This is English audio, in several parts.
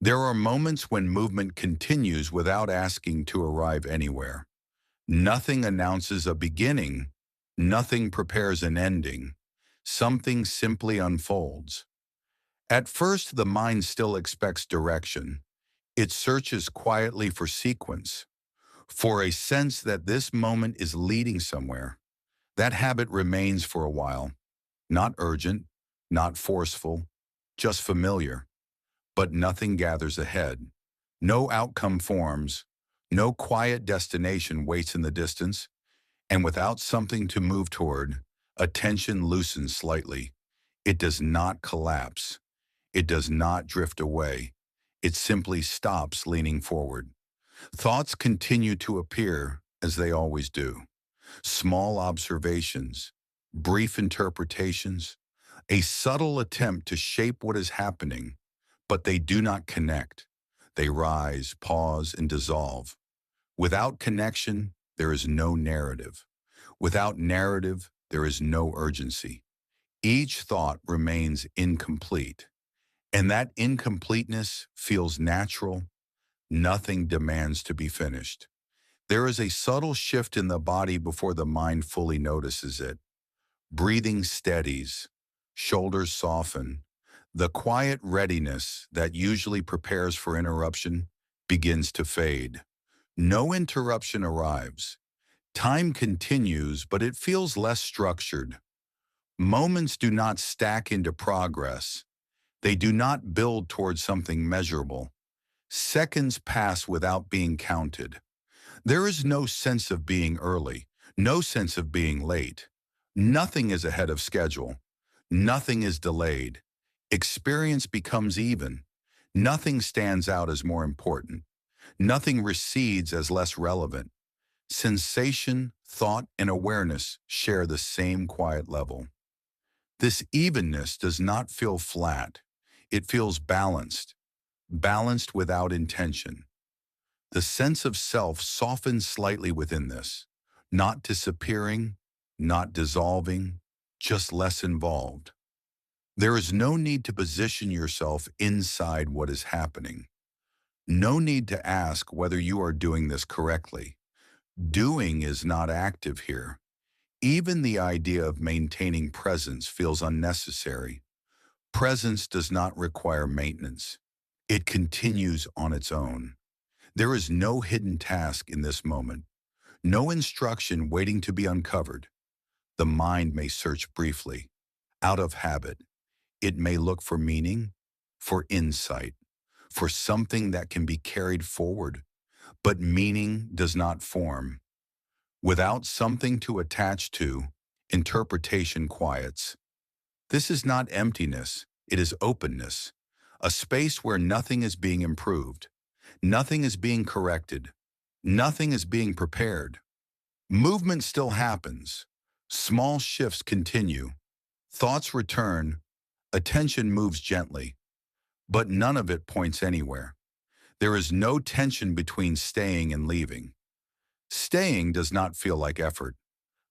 There are moments when movement continues without asking to arrive anywhere. Nothing announces a beginning, nothing prepares an ending. Something simply unfolds. At first, the mind still expects direction. It searches quietly for sequence, for a sense that this moment is leading somewhere. That habit remains for a while, not urgent, not forceful, just familiar. But nothing gathers ahead. No outcome forms. No quiet destination waits in the distance. And without something to move toward, attention loosens slightly. It does not collapse. It does not drift away. It simply stops leaning forward. Thoughts continue to appear as they always do. Small observations, brief interpretations, a subtle attempt to shape what is happening, but they do not connect. They rise, pause, and dissolve. Without connection, there is no narrative. Without narrative, there is no urgency. Each thought remains incomplete, and that incompleteness feels natural. Nothing demands to be finished. There is a subtle shift in the body before the mind fully notices it. Breathing steadies, shoulders soften. The quiet readiness that usually prepares for interruption begins to fade. No interruption arrives. Time continues, but it feels less structured. Moments do not stack into progress. They do not build towards something measurable. Seconds pass without being counted. There is no sense of being early, no sense of being late. Nothing is ahead of schedule. Nothing is delayed. Experience becomes even. Nothing stands out as more important. Nothing recedes as less relevant. Sensation, thought, and awareness share the same quiet level. This evenness does not feel flat. It feels balanced, balanced without intention. The sense of self softens slightly within this, not disappearing, not dissolving, just less involved. There is no need to position yourself inside what is happening. No need to ask whether you are doing this correctly. Doing is not active here. Even the idea of maintaining presence feels unnecessary. Presence does not require maintenance. It continues on its own. There is no hidden task in this moment, no instruction waiting to be uncovered. The mind may search briefly, out of habit. It may look for meaning, for insight, for something that can be carried forward. But meaning does not form. Without something to attach to, interpretation quiets. This is not emptiness, it is openness, a space where nothing is being improved, nothing is being corrected, nothing is being prepared. Movement still happens. Small shifts continue. Thoughts return. Attention moves gently. But none of it points anywhere. There is no tension between staying and leaving. Staying does not feel like effort.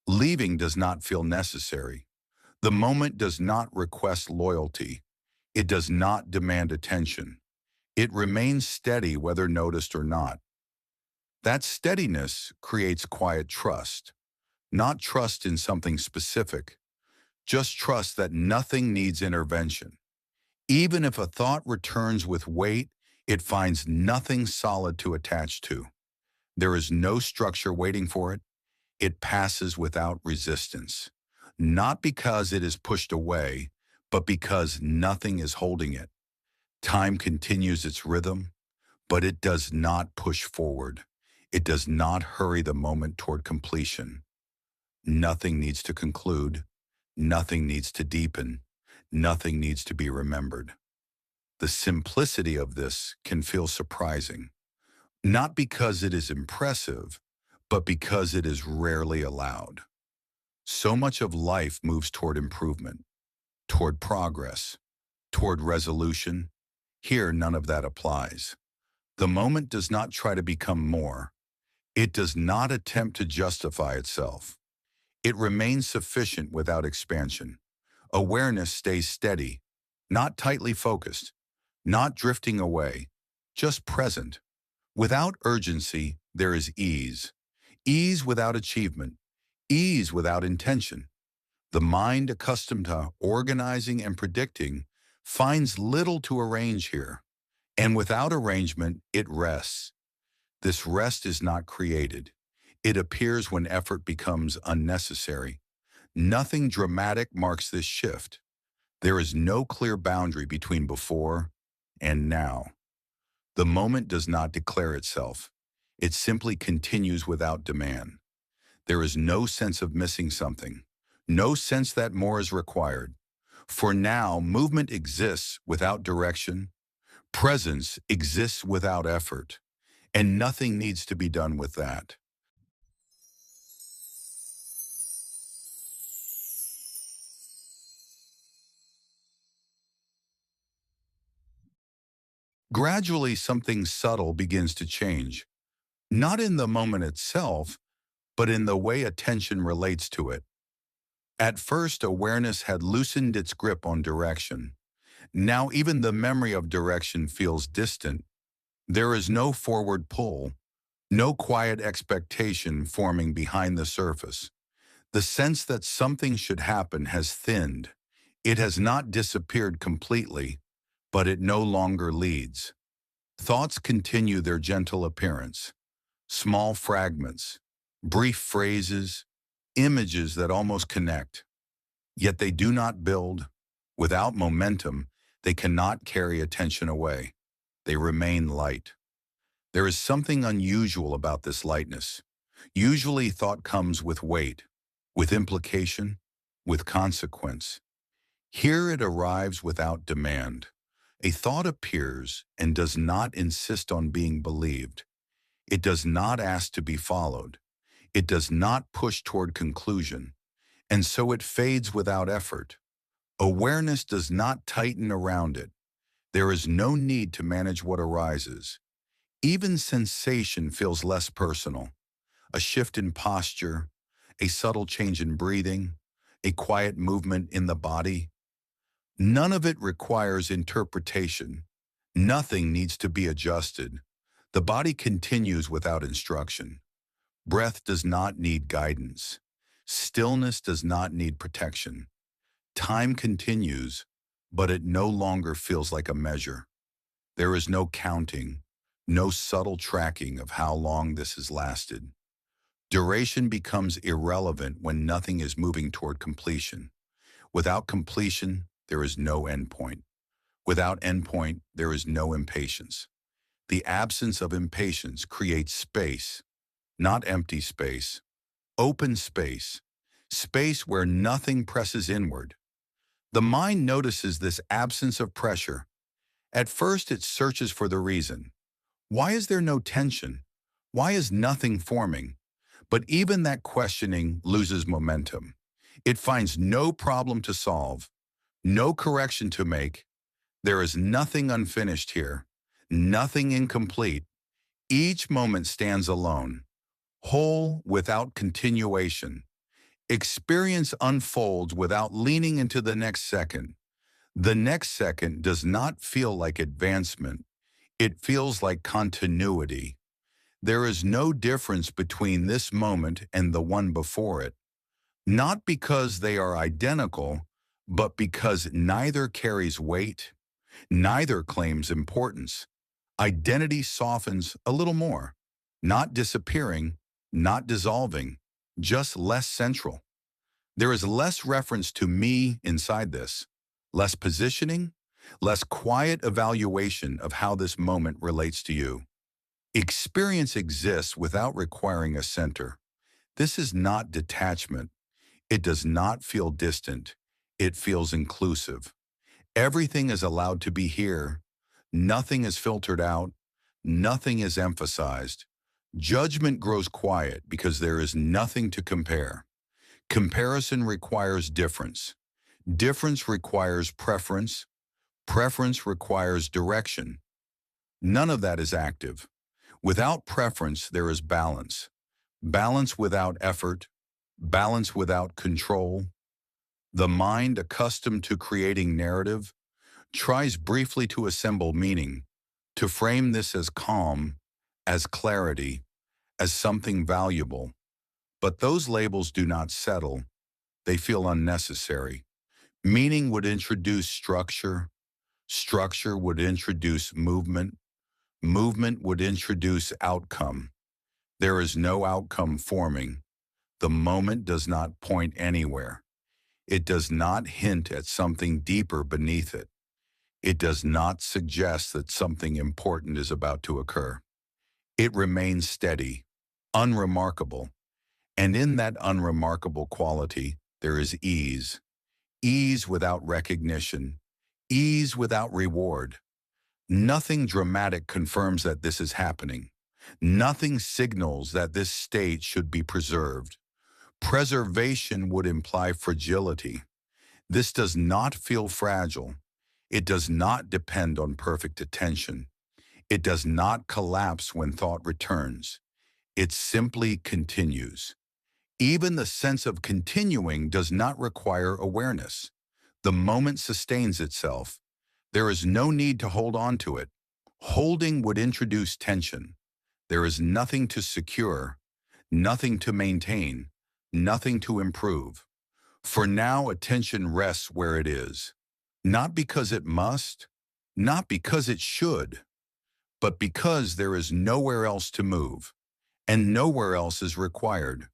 Leaving does not feel necessary. The moment does not request loyalty. It does not demand attention. It remains steady whether noticed or not. That steadiness creates quiet trust, not trust in something specific, just trust that nothing needs intervention. Even if a thought returns with weight, it finds nothing solid to attach to. There is no structure waiting for it. It passes without resistance, not because it is pushed away, but because nothing is holding it. Time continues its rhythm, but it does not push forward. It does not hurry the moment toward completion. Nothing needs to conclude. Nothing needs to deepen. Nothing needs to be remembered. The simplicity of this can feel surprising, not because it is impressive, but because it is rarely allowed. So much of life moves toward improvement, toward progress, toward resolution. Here, none of that applies. The moment does not try to become more. It does not attempt to justify itself. It remains sufficient without expansion. Awareness stays steady, not tightly focused, not drifting away, just present. Without urgency, there is ease. Ease without achievement. Ease without intention. The mind, accustomed to organizing and predicting, finds little to arrange here. And without arrangement, it rests. This rest is not created. It appears when effort becomes unnecessary. Nothing dramatic marks this shift. There is no clear boundary between before and now. The moment does not declare itself. It simply continues without demand. There is no sense of missing something, no sense that more is required. For now, movement exists without direction, presence exists without effort, and nothing needs to be done with that. Gradually, something subtle begins to change, not in the moment itself, but in the way attention relates to it. At first, awareness had loosened its grip on direction. Now even the memory of direction feels distant. There is no forward pull, no quiet expectation forming behind the surface. The sense that something should happen has thinned. It has not disappeared completely, but it no longer leads. Thoughts continue their gentle appearance, small fragments, brief phrases, images that almost connect. Yet they do not build. Without momentum, they cannot carry attention away. They remain light. There is something unusual about this lightness. Usually thought comes with weight, with implication, with consequence. Here it arrives without demand. A thought appears and does not insist on being believed. It does not ask to be followed. It does not push toward conclusion. And so it fades without effort. Awareness does not tighten around it. There is no need to manage what arises. Even sensation feels less personal. A shift in posture, a subtle change in breathing, a quiet movement in the body. None of it requires interpretation. Nothing needs to be adjusted. The body continues without instruction. Breath does not need guidance. Stillness does not need protection. Time continues, but it no longer feels like a measure. There is no counting, no subtle tracking of how long this has lasted. Duration becomes irrelevant when nothing is moving toward completion. Without completion, there is no endpoint. Without endpoint, there is no impatience. The absence of impatience creates space, not empty space, open space, space where nothing presses inward. The mind notices this absence of pressure. At first, it searches for the reason. Why is there no tension? Why is nothing forming? But even that questioning loses momentum. It finds no problem to solve, no correction to make. There is nothing unfinished here, nothing incomplete. Each moment stands alone, whole without continuation. Experience unfolds without leaning into the next second. The next second does not feel like advancement. It feels like continuity. There is no difference between this moment and the one before it, not because they are identical, but because neither carries weight, neither claims importance. Identity softens a little more, not disappearing, not dissolving, just less central. There is less reference to me inside this, less positioning, less quiet evaluation of how this moment relates to you. Experience exists without requiring a center. This is not detachment. It does not feel distant. It feels inclusive. Everything is allowed to be here. Nothing is filtered out. Nothing is emphasized. Judgment grows quiet because there is nothing to compare. Comparison requires difference. Difference requires preference. Preference requires direction. None of that is active. Without preference, there is balance. Balance without effort. Balance without control. The mind, accustomed to creating narrative, tries briefly to assemble meaning, to frame this as calm, as clarity, as something valuable. But those labels do not settle. They feel unnecessary. Meaning would introduce structure. Structure would introduce movement. Movement would introduce outcome. There is no outcome forming. The moment does not point anywhere. It does not hint at something deeper beneath it. It does not suggest that something important is about to occur. It remains steady, unremarkable, and in that unremarkable quality, there is ease. Ease without recognition, ease without reward. Nothing dramatic confirms that this is happening. Nothing signals that this state should be preserved. Preservation would imply fragility. This does not feel fragile. It does not depend on perfect attention. It does not collapse when thought returns. It simply continues. Even the sense of continuing does not require awareness. The moment sustains itself. There is no need to hold on to it. Holding would introduce tension. There is nothing to secure, nothing to maintain, nothing to improve. For now, attention rests where it is. Not because it must, not because it should, but because there is nowhere else to move, and nowhere else is required.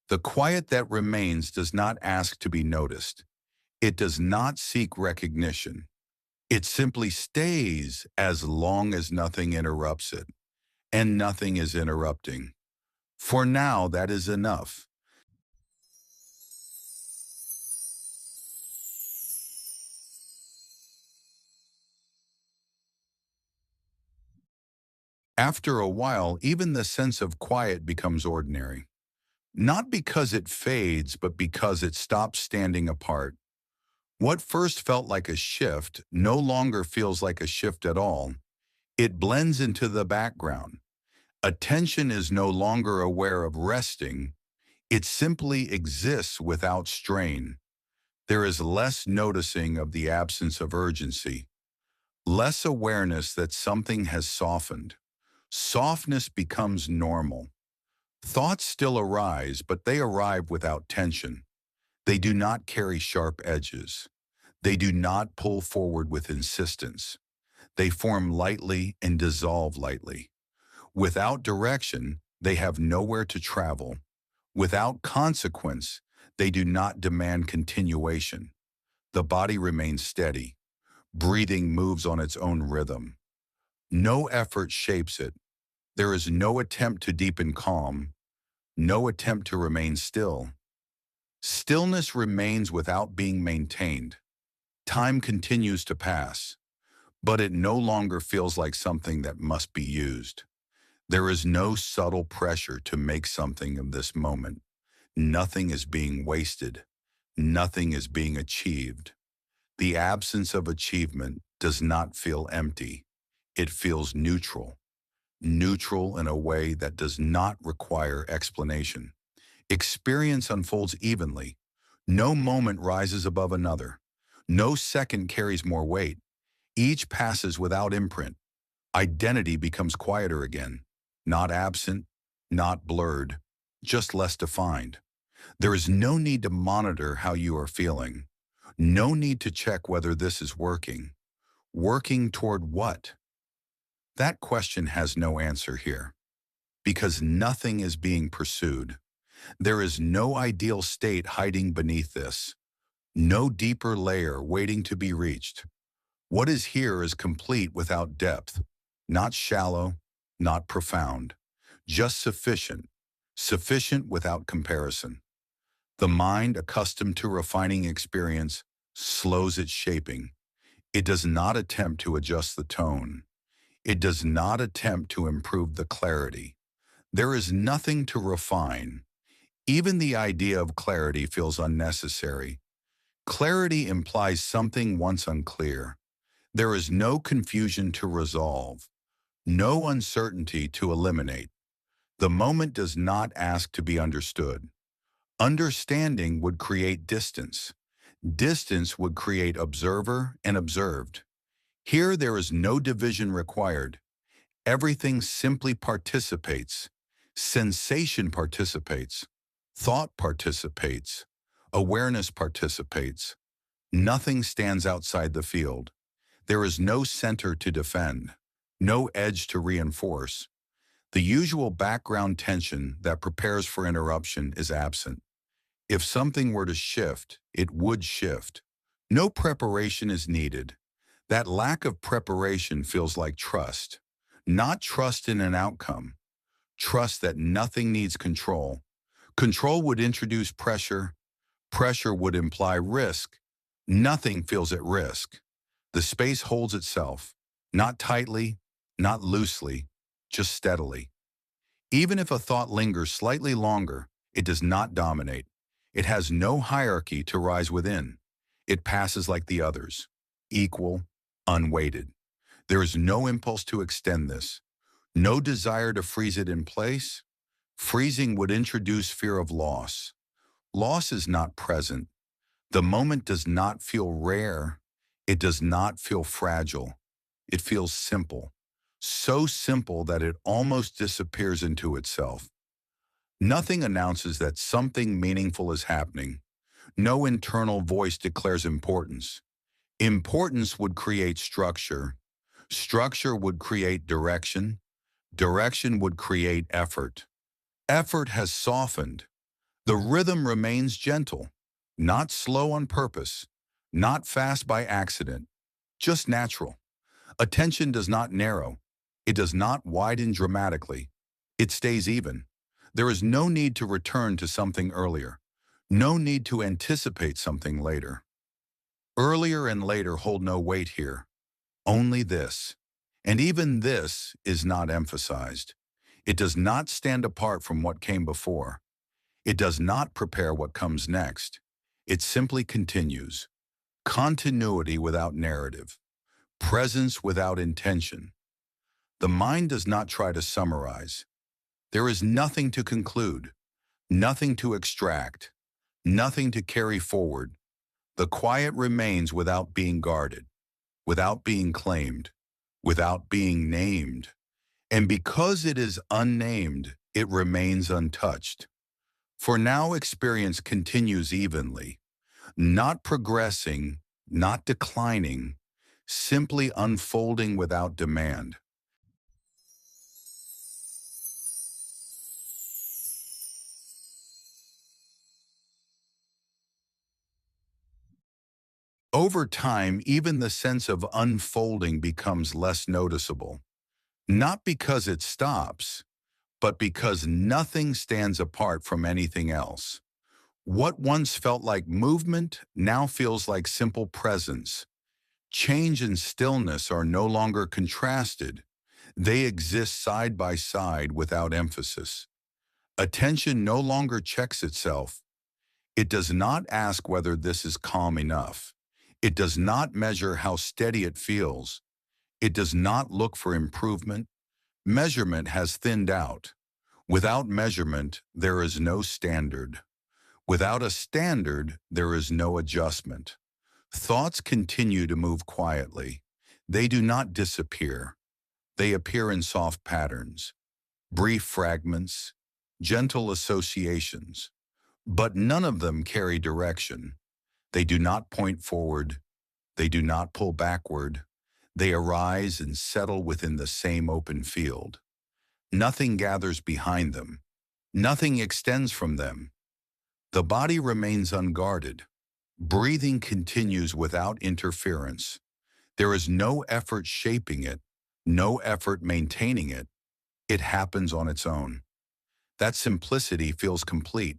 The quiet that remains does not ask to be noticed. It does not seek recognition. It simply stays as long as nothing interrupts it, and nothing is interrupting. For now, that is enough. After a while, even the sense of quiet becomes ordinary. Not because it fades, but because it stops standing apart. What first felt like a shift no longer feels like a shift at all. It blends into the background. Attention is no longer aware of resting. It simply exists without strain. There is less noticing of the absence of urgency, less awareness that something has softened. Softness becomes normal. Thoughts still arise, but they arrive without tension. They do not carry sharp edges. They do not pull forward with insistence. They form lightly and dissolve lightly. Without direction, they have nowhere to travel. Without consequence, they do not demand continuation. The body remains steady. Breathing moves on its own rhythm. No effort shapes it. There is no attempt to deepen calm, no attempt to remain still. Stillness remains without being maintained. Time continues to pass, but it no longer feels like something that must be used. There is no subtle pressure to make something of this moment. Nothing is being wasted. Nothing is being achieved. The absence of achievement does not feel empty. It feels neutral. Neutral in a way that does not require explanation. Experience unfolds evenly. No moment rises above another. No second carries more weight. Each passes without imprint. Identity becomes quieter again. Not absent, not blurred, just less defined. There is no need to monitor how you are feeling. No need to check whether this is working. Working toward what? That question has no answer here, because nothing is being pursued. There is no ideal state hiding beneath this, no deeper layer waiting to be reached. What is here is complete without depth, not shallow, not profound, just sufficient, sufficient without comparison. The mind, accustomed to refining experience, slows its shaping. It does not attempt to adjust the tone. It does not attempt to improve the clarity. There is nothing to refine. Even the idea of clarity feels unnecessary. Clarity implies something once unclear. There is no confusion to resolve, no uncertainty to eliminate. The moment does not ask to be understood. Understanding would create distance. Distance would create observer and observed. Here there is no division required, Everything simply participates. Sensation participates. Thought participates. Awareness participates. Nothing stands outside the field. There is no center to defend, no edge to reinforce. The usual background tension that prepares for interruption is absent. If something were to shift, it would shift. No preparation is needed. That lack of preparation feels like trust. Not trust in an outcome. Trust that nothing needs control. Control would introduce pressure. Pressure would imply risk. Nothing feels at risk. The space holds itself, not tightly, not loosely, just steadily. Even if a thought lingers slightly longer, it does not dominate. It has no hierarchy to rise within. It passes like the others, equal, unweighted. There is no impulse to extend this, no desire to freeze it in place. Freezing would introduce fear of loss. Loss is not present. The moment does not feel rare. It does not feel fragile. It feels simple. So simple that it almost disappears into itself. Nothing announces that something meaningful is happening. No internal voice declares importance. Importance would create structure. Structure would create direction. Direction would create effort. Effort has softened. The rhythm remains gentle, not slow on purpose, not fast by accident, just natural. Attention does not narrow. It does not widen dramatically. It stays even. There is no need to return to something earlier. No need to anticipate something later. Earlier and later hold no weight here. Only this. And even this is not emphasized. It does not stand apart from what came before. It does not prepare what comes next. It simply continues. Continuity without narrative. Presence without intention. The mind does not try to summarize. There is nothing to conclude, nothing to extract, nothing to carry forward. The quiet remains without being guarded, without being claimed, without being named. And because it is unnamed, it remains untouched. For now, experience continues evenly, not progressing, not declining, simply unfolding without demand. Over time, even the sense of unfolding becomes less noticeable, not because it stops, but because nothing stands apart from anything else. What once felt like movement now feels like simple presence. Change and stillness are no longer contrasted. They exist side by side without emphasis. Attention no longer checks itself. It does not ask whether this is calm enough. It does not measure how steady it feels. It does not look for improvement. Measurement has thinned out. Without measurement, there is no standard. Without a standard, there is no adjustment. Thoughts continue to move quietly. They do not disappear. They appear in soft patterns, brief fragments, gentle associations. But none of them carry direction. They do not point forward. They do not pull backward. They arise and settle within the same open field. Nothing gathers behind them. Nothing extends from them. The body remains unguarded. Breathing continues without interference. There is no effort shaping it, no effort maintaining it. It happens on its own. That simplicity feels complete.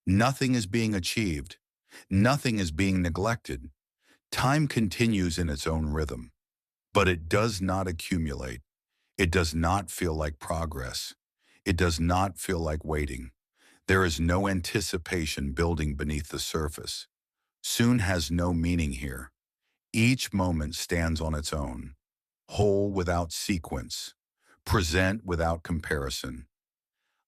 Nothing is being achieved. Nothing is being neglected. Time continues in its own rhythm. But it does not accumulate. It does not feel like progress. It does not feel like waiting. There is no anticipation building beneath the surface. Soon has no meaning here. Each moment stands on its own, whole without sequence, present without comparison.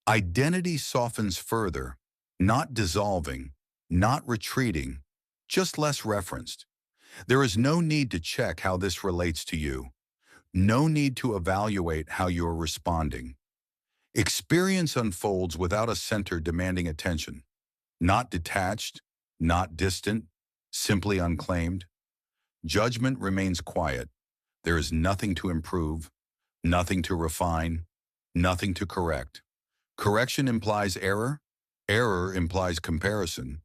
Identity softens further, not dissolving, not retreating, just less referenced. There is no need to check how this relates to you. No need to evaluate how you are responding. Experience unfolds without a center demanding attention. Not detached, not distant, simply unclaimed. Judgment remains quiet. There is nothing to improve, nothing to refine, nothing to correct. Correction implies error. Error implies comparison.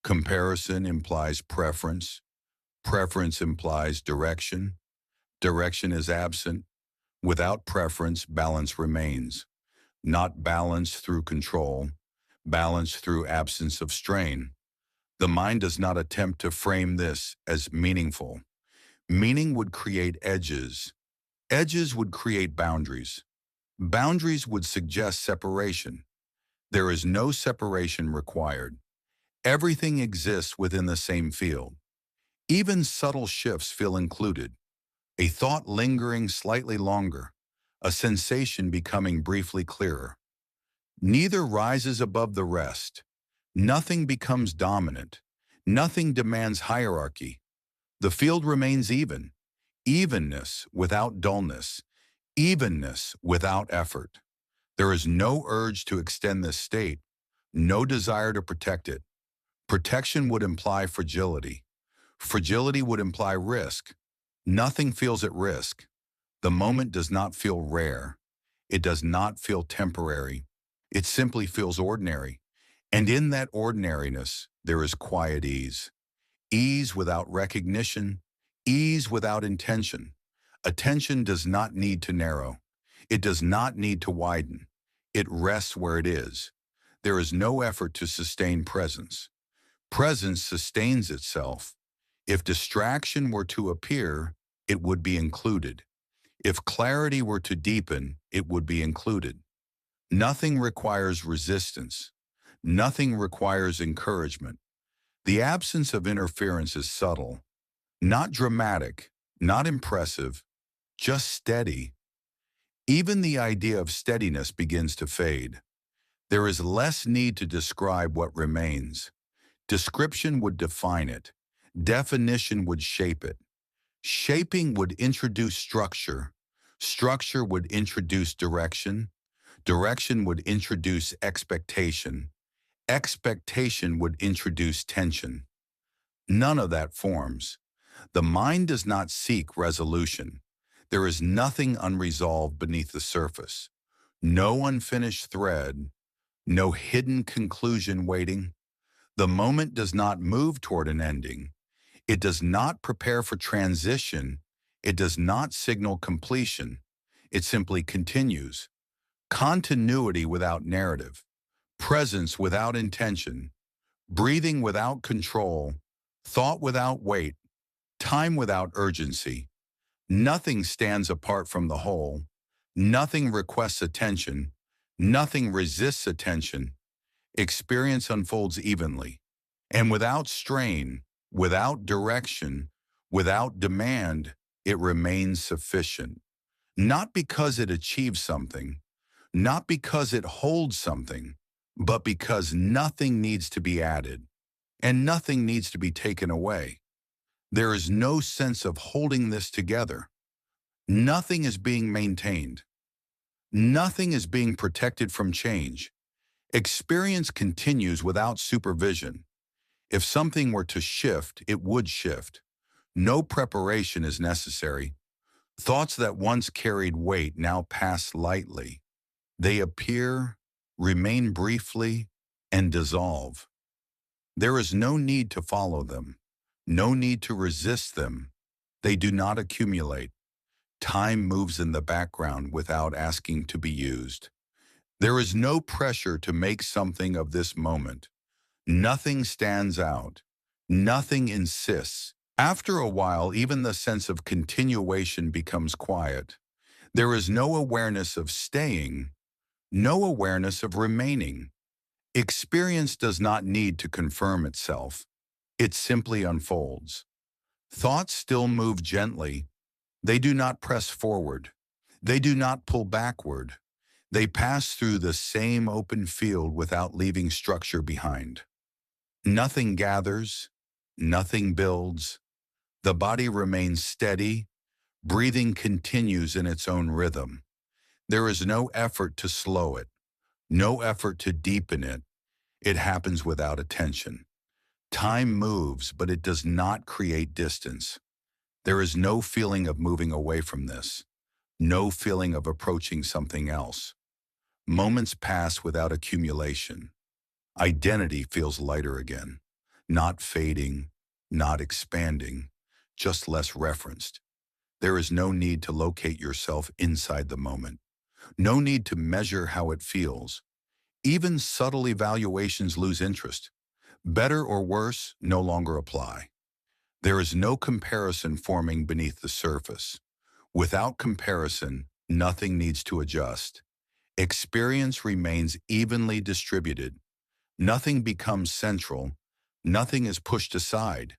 Comparison implies preference. Preference implies direction. Direction is absent. Without preference, balance remains. Not balance through control, balance through absence of strain. The mind does not attempt to frame this as meaningful. Meaning would create edges. Edges would create boundaries. Boundaries would suggest separation. There is no separation required. Everything exists within the same field. Even subtle shifts feel included. A thought lingering slightly longer, a sensation becoming briefly clearer. Neither rises above the rest. Nothing becomes dominant. Nothing demands hierarchy. The field remains even. Evenness without dullness. Evenness without effort. There is no urge to extend this state, no desire to protect it. Protection would imply fragility. Fragility would imply risk. Nothing feels at risk. The moment does not feel rare. It does not feel temporary. It simply feels ordinary. And in that ordinariness, there is quiet ease. Ease without recognition, ease without intention. Attention does not need to narrow. It does not need to widen. It rests where it is. There is no effort to sustain presence. Presence sustains itself. If distraction were to appear, it would be included. If clarity were to deepen, it would be included. Nothing requires resistance. Nothing requires encouragement. The absence of interference is subtle, not dramatic, not impressive, just steady. Even the idea of steadiness begins to fade. There is less need to describe what remains. Description would define it. Definition would shape it. Shaping would introduce structure. Structure would introduce direction. Direction would introduce expectation. Expectation would introduce tension. None of that forms. The mind does not seek resolution. There is nothing unresolved beneath the surface. No unfinished thread. No hidden conclusion waiting. The moment does not move toward an ending. It does not prepare for transition. It does not signal completion. It simply continues. Continuity without narrative. Presence without intention. Breathing without control. Thought without weight. Time without urgency. Nothing stands apart from the whole. Nothing requests attention. Nothing resists attention. Experience unfolds evenly. And without strain, without direction, without demand, it remains sufficient. Not because it achieves something, not because it holds something, but because nothing needs to be added and nothing needs to be taken away. There is no sense of holding this together. Nothing is being maintained. Nothing is being protected from change. Experience continues without supervision. If something were to shift, it would shift. No preparation is necessary. Thoughts that once carried weight now pass lightly. They appear, remain briefly, and dissolve. There is no need to follow them, no need to resist them. They do not accumulate. Time moves in the background without asking to be used. There is no pressure to make something of this moment. Nothing stands out. Nothing insists. After a while, even the sense of continuation becomes quiet. There is no awareness of staying, no awareness of remaining. Experience does not need to confirm itself. It simply unfolds. Thoughts still move gently. They do not press forward. They do not pull backward. They pass through the same open field without leaving structure behind. Nothing gathers. Nothing builds. The body remains steady, Breathing continues in its own rhythm. There is no effort to slow it, no effort to deepen it. It happens without attention. Time moves, but it does not create distance. There is no feeling of moving away from this, no feeling of approaching something else. Moments pass without accumulation. Identity feels lighter again, not fading, not expanding, just less referenced. There is no need to locate yourself inside the moment, no need to measure how it feels. Even subtle evaluations lose interest. Better or worse no longer apply. There is no comparison forming beneath the surface. Without comparison, nothing needs to adjust. Experience remains evenly distributed. Nothing becomes central. Nothing is pushed aside.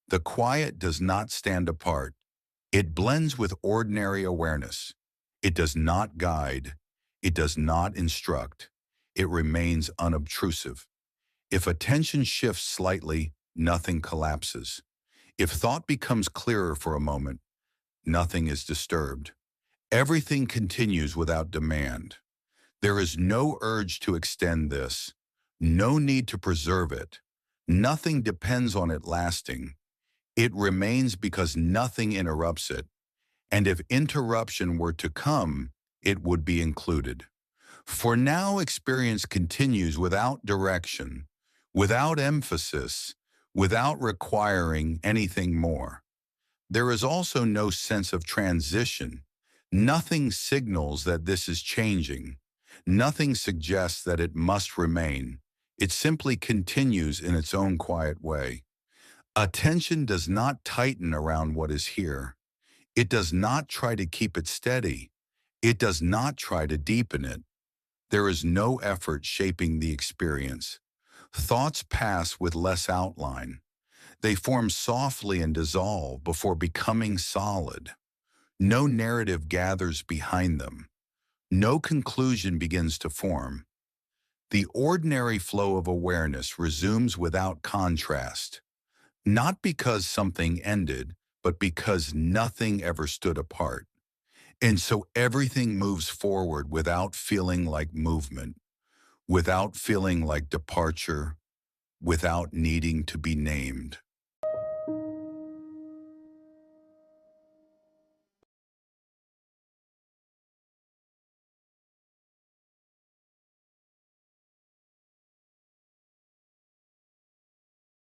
The quiet does not stand apart. It blends with ordinary awareness. It does not guide. It does not instruct. It remains unobtrusive. If attention shifts slightly, nothing collapses. If thought becomes clearer for a moment, nothing is disturbed. Everything continues without demand. There is no urge to extend this, no need to preserve it. Nothing depends on it lasting. It remains because nothing interrupts it, and if interruption were to come, it would be included. For now, experience continues without direction, without emphasis, without requiring anything more. There is also no sense of transition. Nothing signals that this is changing. Nothing suggests that it must remain. It simply continues in its own quiet way. Attention does not tighten around what is here. It does not try to keep it steady. It does not try to deepen it. There is no effort shaping the experience. Thoughts pass with less outline. They form softly and dissolve before becoming solid. No narrative gathers behind them. No conclusion begins to form. The ordinary flow of awareness resumes without contrast, not because something ended, but because nothing ever stood apart. And so everything moves forward without feeling like movement, without feeling like departure, without needing to be named.